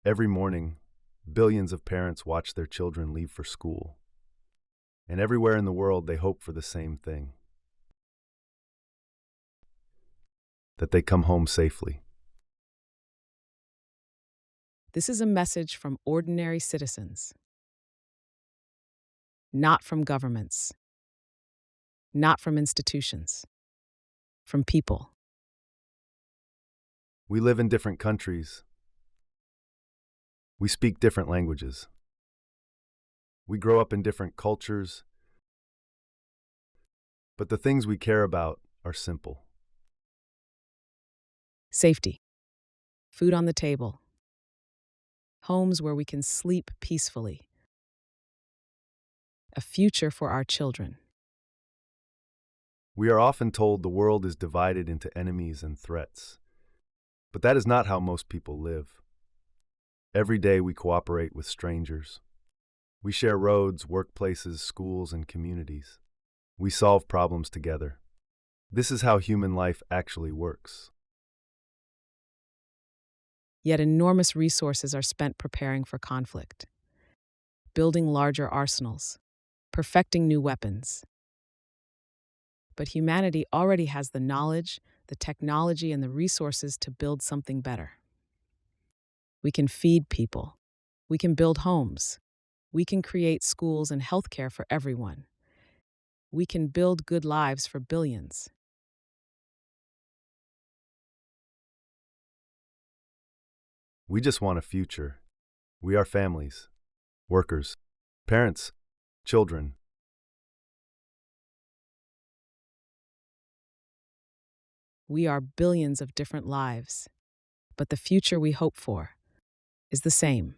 Every morning, billions of parents watch their children leave for school. And everywhere in the world, they hope for the same thing, that they come home safely. This is a message from ordinary citizens, not from governments, not from institutions, from people. We live in different countries. We speak different languages. We grow up in different cultures. But the things we care about are simple. Safety, food on the table, homes where we can sleep peacefully, a future for our children. We are often told the world is divided into enemies and threats. But that is not how most people live. Every day we cooperate with strangers. We share roads, workplaces, schools, and communities. We solve problems together. This is how human life actually works. Yet enormous resources are spent preparing for conflict, building larger arsenals, perfecting new weapons. But humanity already has the knowledge, the technology, and the resources to build something better. We can feed people. We can build homes. We can create schools and healthcare for everyone. We can build good lives for billions. We just want a future. We are families, workers, parents, children. We are billions of different lives. But the future we hope for is the same.